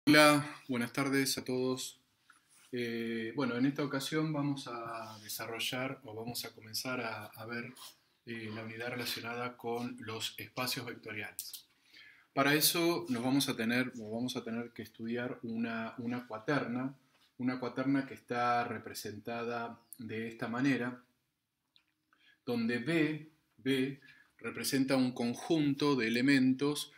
Hola, buenas tardes a todos. Bueno, en esta ocasión vamos a desarrollar o vamos a comenzar a ver la unidad relacionada con los espacios vectoriales. Para eso nos vamos a tener que estudiar una cuaterna que está representada de esta manera, donde B representa un conjunto de elementos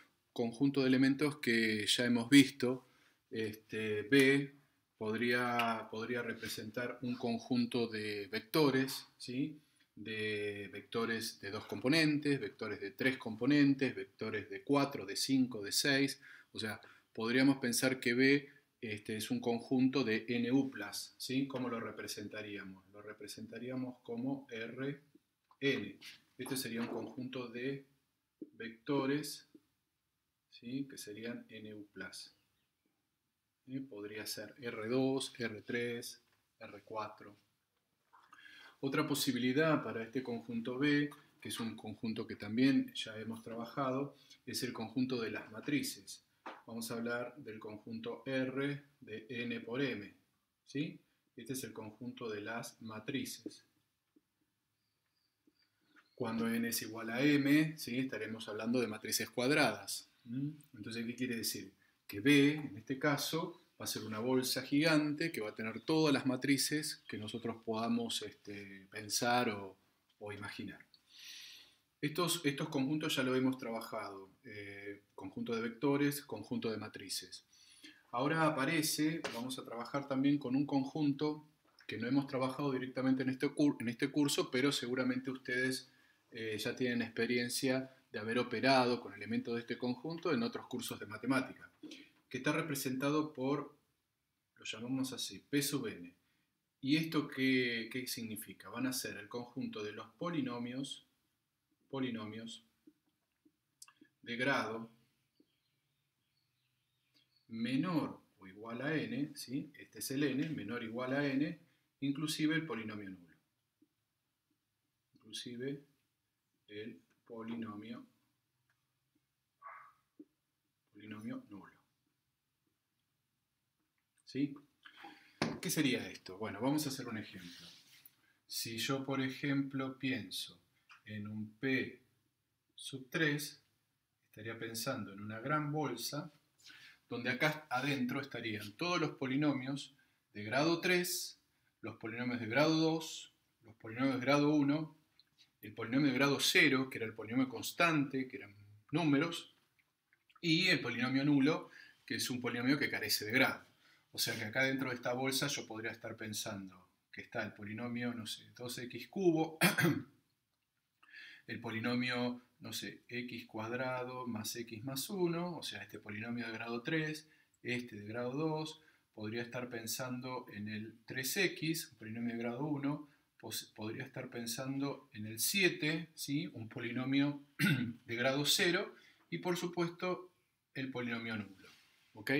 que ya hemos visto. B podría representar un conjunto de vectores, ¿sí? De vectores de dos componentes, vectores de tres componentes, vectores de 4, de 5, de 6. O sea, podríamos pensar que B es un conjunto de NU+, ¿sí? ¿Cómo lo representaríamos? Lo representaríamos como Rn. Este sería un conjunto de vectores, ¿sí? Que serían NU+. Podría ser R2, R3, R4. Otra posibilidad para este conjunto B, que es un conjunto que también ya hemos trabajado, es el conjunto de las matrices. Vamos a hablar del conjunto R de N por M, ¿sí? Este es el conjunto de las matrices. Cuando n es igual a m, ¿sí? Estaremos hablando de matrices cuadradas. Entonces, ¿qué quiere decir? Que B, en este caso, va a ser una bolsa gigante que va a tener todas las matrices que nosotros podamos pensar o imaginar. Estos conjuntos ya lo hemos trabajado. Conjunto de vectores, conjunto de matrices. Ahora vamos a trabajar también con un conjunto que no hemos trabajado directamente en este curso, pero seguramente ustedes ya tienen experiencia de haber operado con elementos de este conjunto en otros cursos de matemática, que está representado por, lo llamamos así, P sub n. ¿Y esto qué significa? Van a ser el conjunto de los polinomios de grado menor o igual a n, ¿sí? Este es el n, menor o igual a n, inclusive el polinomio nulo. Inclusive el polinomio nulo. ¿Sí? ¿Qué sería esto? Bueno, vamos a hacer un ejemplo. Si yo, por ejemplo, pienso en un P sub 3, estaría pensando en una gran bolsa donde acá adentro estarían todos los polinomios de grado 3, los polinomios de grado 2, los polinomios de grado 1, el polinomio de grado 0, que era el polinomio constante, que eran números, y el polinomio nulo, que es un polinomio que carece de grado. O sea que acá dentro de esta bolsa yo podría estar pensando que está el polinomio, no sé, 2x cubo, el polinomio, no sé, x cuadrado más x más 1, o sea, este polinomio de grado 3, este de grado 2, podría estar pensando en el 3x, un polinomio de grado 1, podría estar pensando en el 7, ¿sí? Un polinomio de grado 0, y por supuesto el polinomio nulo. ¿Ok?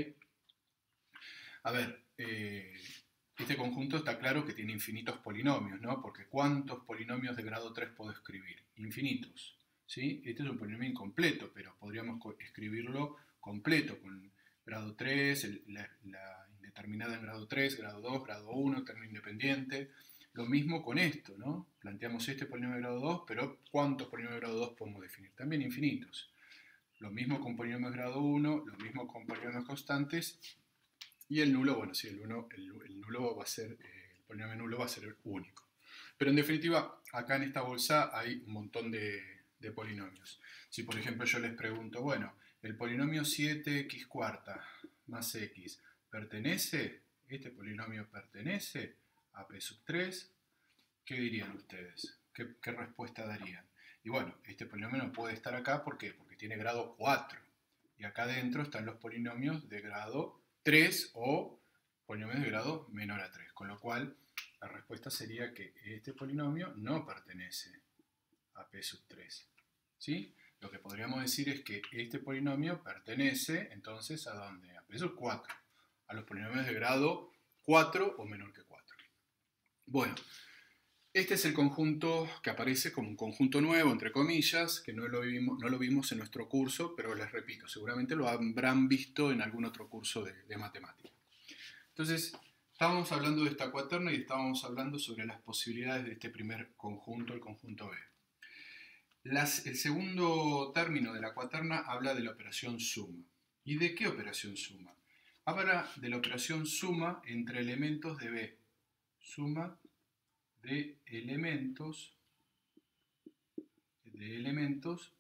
A ver, este conjunto está claro que tiene infinitos polinomios, ¿no? Porque ¿cuántos polinomios de grado 3 puedo escribir? Infinitos, ¿sí? Este es un polinomio incompleto, pero podríamos escribirlo completo, con grado 3, la indeterminada en grado 3, grado 2, grado 1, término independiente. Lo mismo con esto, ¿no? Planteamos este polinomio de grado 2, pero ¿cuántos polinomios de grado 2 podemos definir? También infinitos. Lo mismo con polinomios de grado 1, lo mismo con polinomios constantes. Y el nulo, bueno, sí, el nulo va a ser, el polinomio nulo va a ser único. Pero en definitiva, acá en esta bolsa hay un montón de polinomios. Si por ejemplo yo les pregunto, bueno, el polinomio 7x cuarta más x, ¿este polinomio pertenece a p sub 3? ¿Qué dirían ustedes? ¿Qué respuesta darían? Y bueno, este polinomio no puede estar acá, ¿por qué? Porque tiene grado 4. Y acá adentro están los polinomios de grado 3 o polinomios de grado menor a 3. Con lo cual, la respuesta sería que este polinomio no pertenece a p sub 3. ¿Sí? Lo que podríamos decir es que este polinomio pertenece, entonces, ¿a dónde? A p sub 4. A los polinomios de grado 4 o menor que 4. Bueno, Este es el conjunto que aparece como un conjunto nuevo, entre comillas, que no lo vimos en nuestro curso, pero les repito, seguramente lo habrán visto en algún otro curso de matemática. Entonces, estábamos hablando de esta cuaterna y estábamos hablando sobre las posibilidades de este primer conjunto, el conjunto B. El segundo término de la cuaterna habla de la operación suma. ¿Y de qué operación suma? Habla de la operación suma entre elementos de B. Suma de elementos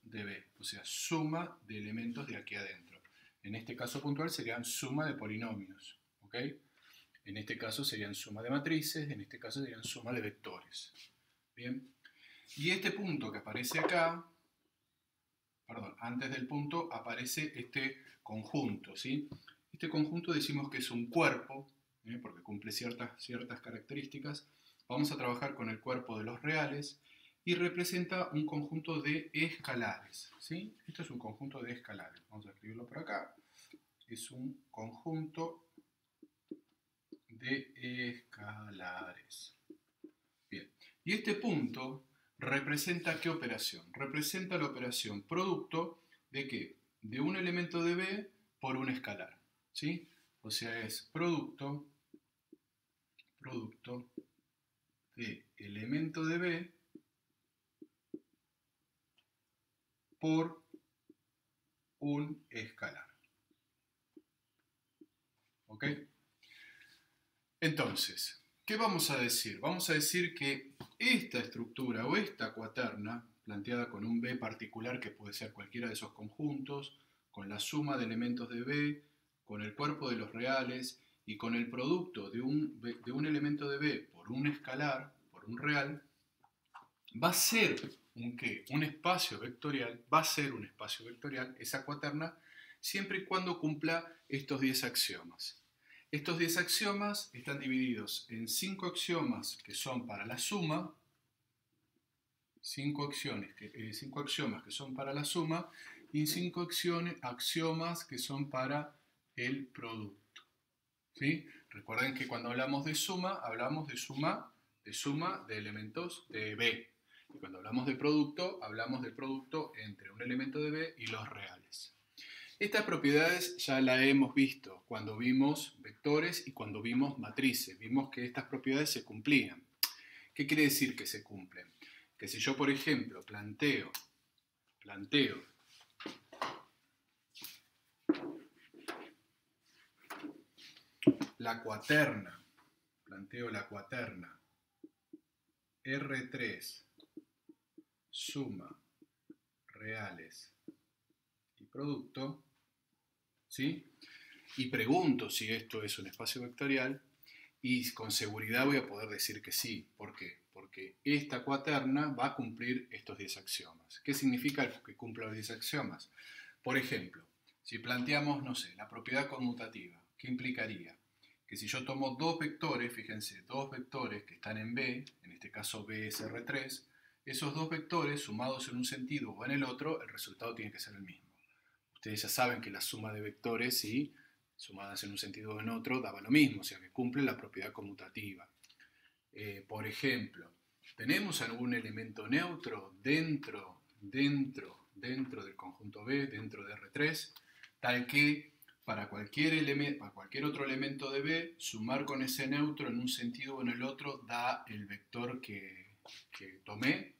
de B, o sea, suma de elementos de aquí adentro. En este caso puntual serían suma de polinomios, ¿ok? En este caso serían suma de matrices, en este caso serían suma de vectores. Bien, y este punto que aparece acá, perdón, antes del punto aparece este conjunto, ¿sí? Este conjunto decimos que es un cuerpo, porque cumple ciertas características. Vamos a trabajar con el cuerpo de los reales y representa un conjunto de escalares, ¿sí? Esto es un conjunto de escalares. Vamos a escribirlo por acá. Es un conjunto de escalares. Bien. Y este punto representa ¿qué operación? Representa la operación producto de ¿qué? De un elemento de B por un escalar, ¿sí? O sea, es producto de elemento de B por un escalar. ¿Ok? Entonces, ¿qué vamos a decir? Vamos a decir que esta estructura o esta cuaterna, planteada con un B particular que puede ser cualquiera de esos conjuntos, con la suma de elementos de B, con el cuerpo de los reales y con el producto de un elemento de B por un escalar, por un real, va a ser un espacio vectorial, va a ser un espacio vectorial, esa cuaterna, siempre y cuando cumpla estos 10 axiomas. Estos 10 axiomas están divididos en 5 axiomas que son para la suma, 5 axiomas que son para la suma y 5 axiomas que son para el producto. ¿Sí? Recuerden que cuando hablamos de suma, hablamos de suma de elementos de B. Y cuando hablamos de producto, hablamos del producto entre un elemento de B y los reales. Estas propiedades ya las hemos visto cuando vimos vectores y cuando vimos matrices. Vimos que estas propiedades se cumplían. ¿Qué quiere decir que se cumplen? Que si yo, por ejemplo, planteo la cuaterna, R3 suma reales y producto, ¿sí? Y pregunto si esto es un espacio vectorial y con seguridad voy a poder decir que sí. ¿Por qué? Porque esta cuaterna va a cumplir estos 10 axiomas. ¿Qué significa que cumpla los 10 axiomas? Por ejemplo, si planteamos, no sé, la propiedad conmutativa, ¿qué implicaría? Que si yo tomo dos vectores, fíjense, dos vectores que están en B, en este caso B es R3, esos dos vectores sumados en un sentido o en el otro, el resultado tiene que ser el mismo. Ustedes ya saben que la suma de vectores, ¿sí?, sumadas en un sentido o en otro, daba lo mismo, o sea que cumple la propiedad conmutativa. Por ejemplo, ¿tenemos algún elemento neutro dentro del conjunto B, dentro de R3, tal que para cualquier otro elemento de B, sumar con ese neutro en un sentido o en el otro da el vector que tomé?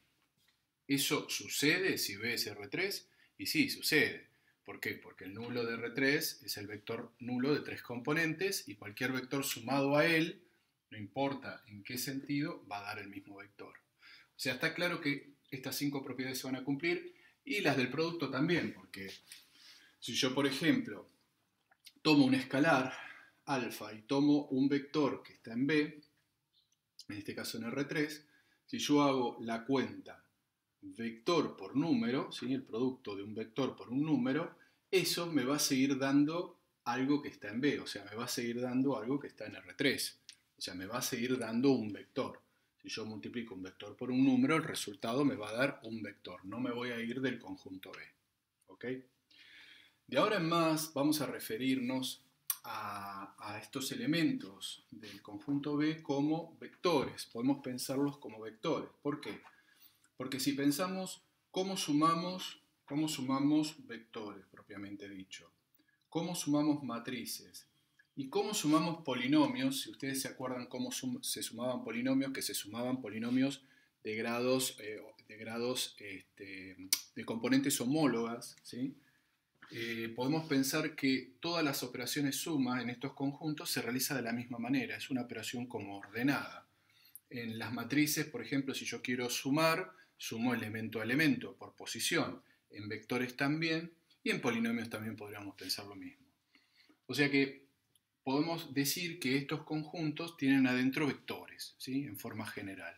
¿Eso sucede si B es R3? Y sí, sucede. ¿Por qué? Porque el nulo de R3 es el vector nulo de 3 componentes y cualquier vector sumado a él, no importa en qué sentido, va a dar el mismo vector. O sea, está claro que estas 5 propiedades se van a cumplir y las del producto también, porque si yo, por ejemplo, tomo un escalar alfa y tomo un vector que está en B, en este caso en R3, si yo hago la cuenta vector por número, ¿sí?, el producto de un vector por un número, eso me va a seguir dando algo que está en B, o sea, me va a seguir dando algo que está en R3, o sea, me va a seguir dando un vector. Si yo multiplico un vector por un número, el resultado me va a dar un vector, no me voy a ir del conjunto B. ¿Ok? De ahora en más vamos a referirnos a estos elementos del conjunto B como vectores. Podemos pensarlos como vectores. ¿Por qué? Porque si pensamos cómo sumamos vectores, propiamente dicho, cómo sumamos matrices y cómo sumamos polinomios, si ustedes se acuerdan cómo se sumaban polinomios, que se sumaban polinomios de grados, de componentes homólogas, ¿sí? Podemos pensar que todas las operaciones suma en estos conjuntos se realiza de la misma manera, es una operación como ordenada. En las matrices, por ejemplo, si yo quiero sumar, sumo elemento a elemento por posición. En vectores también, y en polinomios también podríamos pensar lo mismo. O sea que podemos decir que estos conjuntos tienen adentro vectores, ¿sí? En forma general.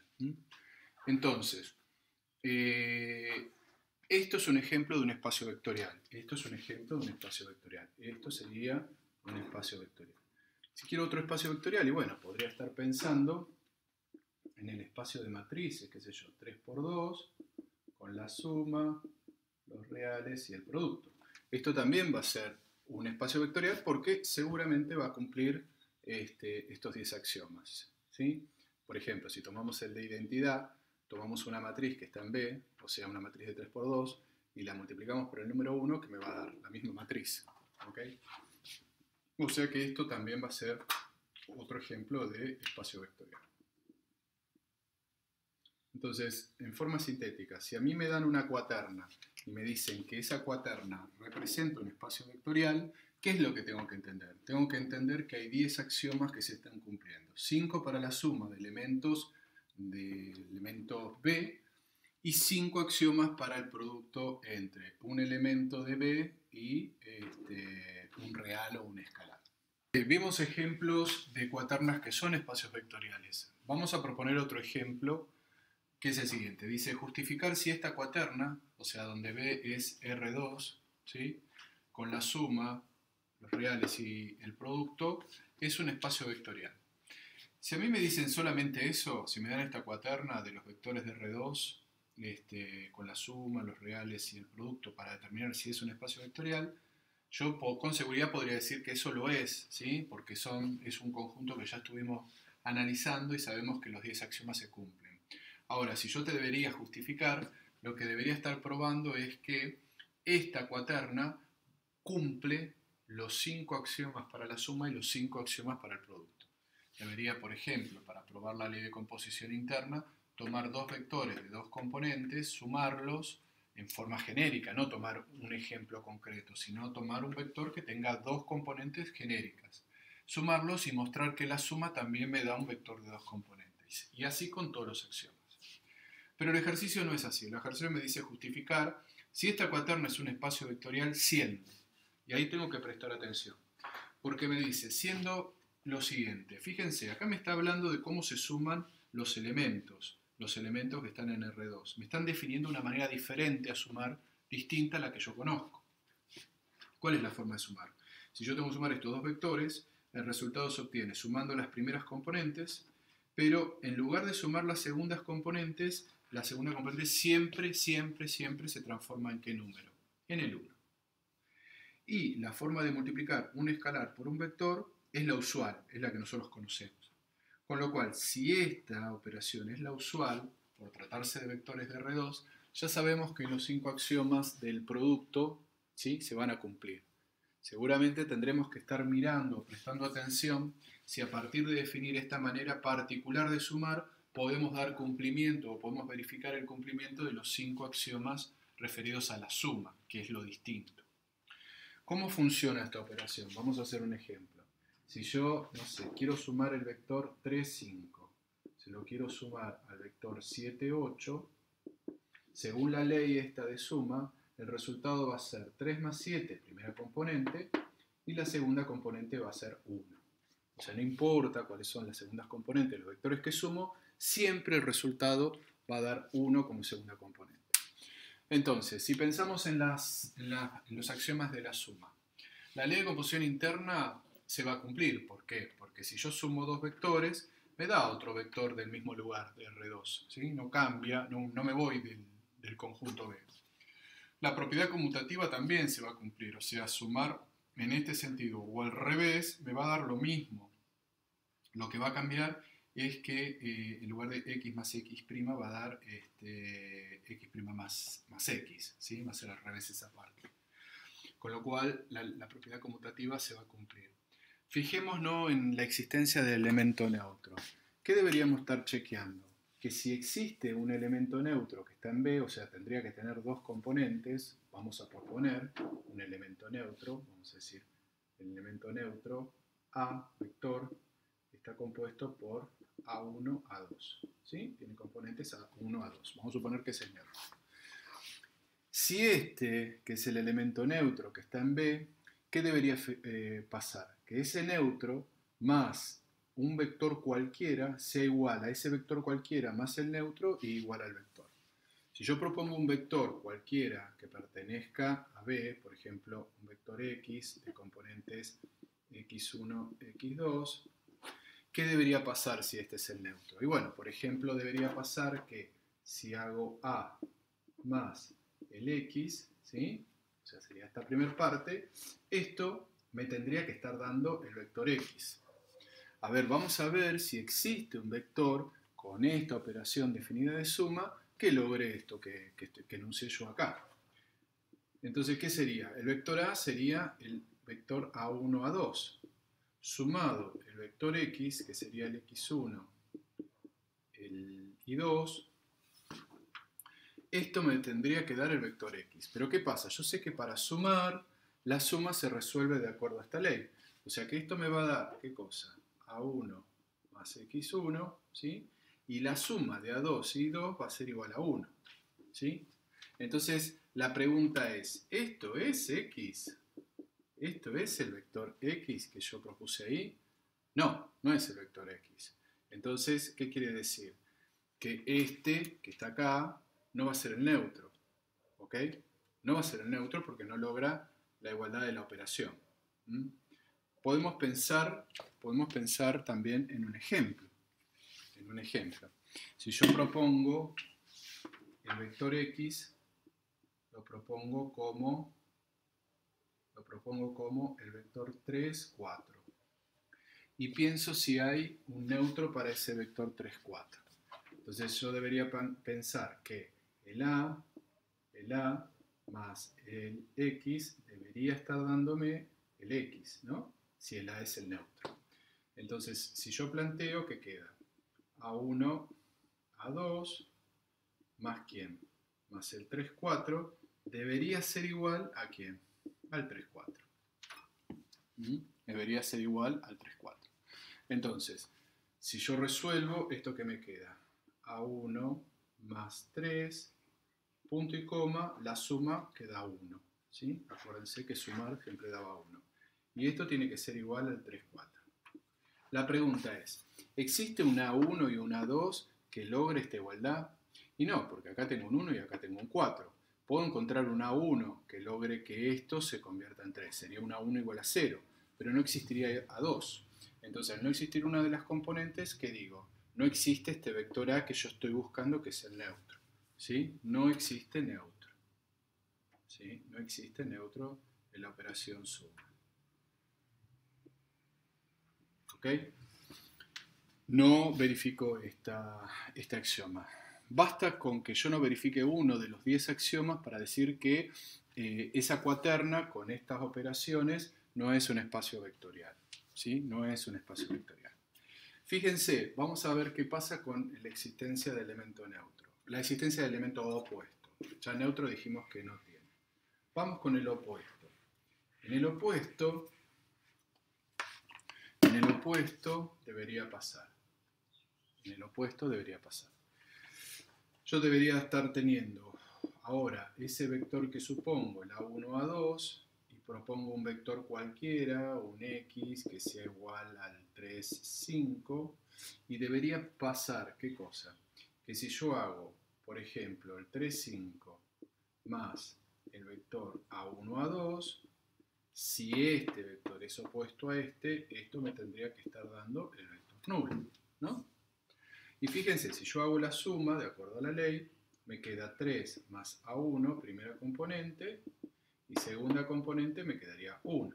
Entonces, esto es un ejemplo de un espacio vectorial. Esto es un ejemplo de un espacio vectorial. Esto sería un espacio vectorial. Si quiero otro espacio vectorial, y bueno, podría estar pensando en el espacio de matrices, qué sé yo, 3 por 2, con la suma, los reales y el producto. Esto también va a ser un espacio vectorial porque seguramente va a cumplir estos 10 axiomas, ¿sí? Por ejemplo, si tomamos el de identidad, tomamos una matriz que está en B, o sea, una matriz de 3 por 2, y la multiplicamos por el número 1, que me va a dar la misma matriz. ¿Okay? O sea que esto también va a ser otro ejemplo de espacio vectorial. Entonces, en forma sintética, si a mí me dan una cuaterna y me dicen que esa cuaterna representa un espacio vectorial, ¿qué es lo que tengo que entender? Tengo que entender que hay 10 axiomas que se están cumpliendo. 5 para la suma de elementos B y 5 axiomas para el producto entre un elemento de B y un real o un escalar. Vimos ejemplos de cuaternas que son espacios vectoriales. Vamos a proponer otro ejemplo que es el siguiente. Dice justificar si esta cuaterna, o sea, donde B es R2, ¿sí? Con la suma, los reales y el producto, es un espacio vectorial. Si a mí me dicen solamente eso, si me dan esta cuaterna de los vectores de R2, con la suma, los reales y el producto para determinar si es un espacio vectorial, yo con seguridad podría decir que eso lo es, ¿sí? Porque es un conjunto que ya estuvimos analizando y sabemos que los 10 axiomas se cumplen. Ahora, si yo te debería justificar, lo que debería estar probando es que esta cuaterna cumple los 5 axiomas para la suma y los 5 axiomas para el producto. Debería, por ejemplo, para probar la ley de composición interna, tomar dos vectores de dos componentes, sumarlos en forma genérica, no tomar un ejemplo concreto, sino tomar un vector que tenga dos componentes genéricas, sumarlos y mostrar que la suma también me da un vector de dos componentes, y así con todos los axiomas. Pero el ejercicio no es así, el ejercicio me dice justificar si esta cuaterna es un espacio vectorial siendo, y ahí tengo que prestar atención, porque me dice siendo lo siguiente, fíjense, acá me está hablando de cómo se suman los elementos que están en R2. Me están definiendo una manera diferente a sumar, distinta a la que yo conozco. ¿Cuál es la forma de sumar? Si yo tengo que sumar estos dos vectores, el resultado se obtiene sumando las primeras componentes, pero en lugar de sumar las segundas componentes, la segunda componente siempre se transforma ¿en qué número? En el 1. Y la forma de multiplicar un escalar por un vector es la usual, es la que nosotros conocemos. Con lo cual, si esta operación es la usual, por tratarse de vectores de R2, ya sabemos que los 5 axiomas del producto, ¿sí?, se van a cumplir. Seguramente tendremos que estar mirando, prestando atención, si a partir de definir esta manera particular de sumar, podemos dar cumplimiento o podemos verificar el cumplimiento de los 5 axiomas referidos a la suma, que es lo distinto. ¿Cómo funciona esta operación? Vamos a hacer un ejemplo. Si yo, no sé, quiero sumar el vector 3, 5, se lo quiero sumar al vector 7, 8, según la ley esta de suma, el resultado va a ser 3 más 7, primera componente, y la segunda componente va a ser 1. O sea, no importa cuáles son las segundas componentes de los vectores que sumo, siempre el resultado va a dar 1 como segunda componente. Entonces, si pensamos en los axiomas de la suma, la ley de composición interna se va a cumplir. ¿Por qué? Porque si yo sumo dos vectores, me da otro vector del mismo lugar de R2. ¿Sí? No cambia, no me voy del conjunto B. La propiedad conmutativa también se va a cumplir, o sea, sumar en este sentido o al revés, me va a dar lo mismo. Lo que va a cambiar es que en lugar de x más x' va a dar x' más x, ¿sí? Va a ser al revés esa parte. Con lo cual la propiedad conmutativa se va a cumplir. Fijémonos en la existencia del elemento neutro. ¿Qué deberíamos estar chequeando? Que si existe un elemento neutro que está en B, o sea, tendría que tener dos componentes, vamos a proponer un elemento neutro, vamos a decir, el elemento neutro A, vector, está compuesto por A1, A2, ¿sí? Tiene componentes A1, A2. Vamos a suponer que es el neutro. Si este, que es el elemento neutro que está en B, ¿qué debería pasar? Que ese neutro más un vector cualquiera sea igual a ese vector cualquiera más el neutro y igual al vector. Si yo propongo un vector cualquiera que pertenezca a B, por ejemplo, un vector X de componentes x1, x2, ¿qué debería pasar si este es el neutro? Y bueno, por ejemplo, debería pasar que si hago A más el X, ¿sí? O sea, sería esta primera parte, esto me tendría que estar dando el vector X. A ver, vamos a ver si existe un vector con esta operación definida de suma que logre esto que enuncié yo acá. Entonces, ¿qué sería? El vector A sería el vector A1, A2, sumado el vector X, que sería el X1, el Y2, esto me tendría que dar el vector X. Pero ¿qué pasa? Yo sé que para sumar, la suma se resuelve de acuerdo a esta ley. O sea que esto me va a dar, ¿qué cosa? A1 más X1, ¿sí? Y la suma de A2 y 2 va a ser igual a 1, ¿sí? Entonces, la pregunta es, ¿esto es X? ¿Esto es el vector X que yo propuse ahí? No, no es el vector X. Entonces, ¿qué quiere decir? Que este que está acá no va a ser el neutro, ¿ok? No va a ser el neutro porque no logra la igualdad de la operación. Podemos pensar también en un ejemplo. Si yo propongo el vector X, lo propongo como el vector 3, 4. Y pienso si hay un neutro para ese vector 3, 4. Entonces yo debería pensar que el A más el X debería estar dándome el X, ¿no? Si el A es el neutro. Entonces, si yo planteo que queda A1, A2, más quién, más el 3, 4, debería ser igual a quién, al 3, 4. Debería ser igual al 3, 4. Entonces, si yo resuelvo, ¿esto qué me queda? A1 más 3, punto y coma, la suma queda 1. ¿Sí? Acuérdense que sumar siempre daba 1. Y esto tiene que ser igual al 3, 4. La pregunta es, ¿existe un A1 y un A2 que logre esta igualdad? Y no, porque acá tengo un 1 y acá tengo un 4. Puedo encontrar un A1 que logre que esto se convierta en 3. Sería un A1 igual a 0, pero no existiría A2. Entonces, al no existir una de las componentes, ¿qué digo? No existe este vector A que yo estoy buscando, que es el neutro. ¿Sí? No existe neutro. ¿Sí? No existe neutro en la operación suma. ¿Ok? No verifico este axioma. Basta con que yo no verifique uno de los 10 axiomas para decir que esa cuaterna con estas operaciones no es un espacio vectorial. ¿Sí? No es un espacio vectorial. Fíjense, vamos a ver qué pasa con la existencia de elemento neutro. La existencia de elemento opuesto. Ya neutro dijimos que no tiene. Vamos con el opuesto. En el opuesto debería pasar. Yo debería estar teniendo ahora ese vector que supongo, el A1, A2, y propongo un vector cualquiera, un X que sea igual al 3, 5, y debería pasar, ¿qué cosa? Que si yo hago, por ejemplo, el 3, 5 más el vector A1, A2, si este vector es opuesto a este, esto me tendría que estar dando el vector nulo, ¿no? Y fíjense, si yo hago la suma, de acuerdo a la ley, me queda 3 más A1, primera componente, y segunda componente me quedaría 1.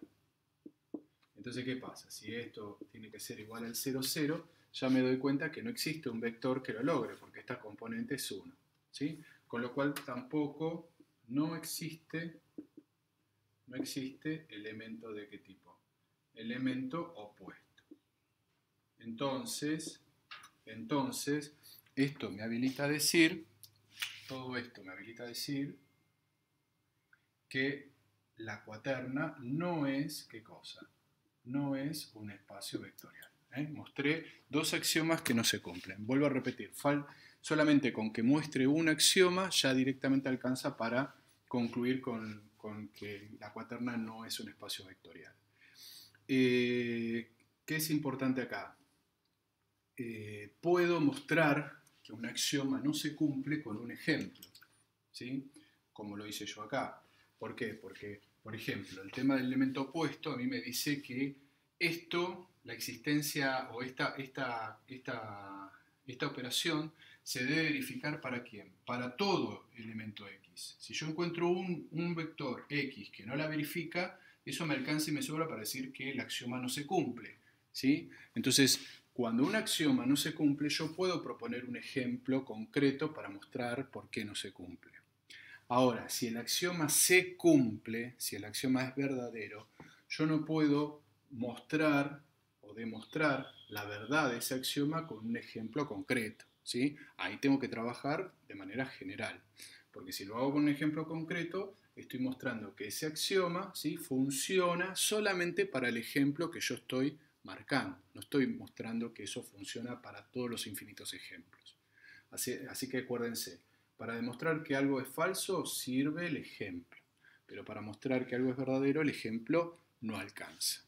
Entonces, ¿qué pasa? Si esto tiene que ser igual al 0, 0, ya me doy cuenta que no existe un vector que lo logre, porque esta componente es 1. ¿Sí? Con lo cual tampoco no existe elemento de qué tipo. Elemento opuesto. Entonces, esto me habilita a decir, todo esto me habilita a decir que la cuaterna no es, ¿qué cosa? No es un espacio vectorial. Mostré dos axiomas que no se cumplen. Vuelvo a repetir, solamente con que muestre un axioma ya directamente alcanza para concluir con que la cuaterna no es un espacio vectorial. ¿Qué es importante acá? Puedo mostrar que un axioma no se cumple con un ejemplo, ¿sí? Como lo hice yo acá. ¿Por qué? Porque, por ejemplo, el tema del elemento opuesto a mí me dice que esto, la existencia o esta operación se debe verificar ¿para quién? Para todo elemento X. Si yo encuentro un vector X que no la verifica, eso me alcanza y me sobra para decir que el axioma no se cumple, ¿sí? Entonces, cuando un axioma no se cumple, yo puedo proponer un ejemplo concreto para mostrar por qué no se cumple. Ahora, si el axioma se cumple, si el axioma es verdadero, yo no puedo mostrar o demostrar la verdad de ese axioma con un ejemplo concreto, ¿sí? Ahí tengo que trabajar de manera general, porque si lo hago con un ejemplo concreto, estoy mostrando que ese axioma, ¿sí?, funciona solamente para el ejemplo que yo estoy marcando. No estoy mostrando que eso funciona para todos los infinitos ejemplos. Así que acuérdense, para demostrar que algo es falso sirve el ejemplo, pero para mostrar que algo es verdadero el ejemplo no alcanza.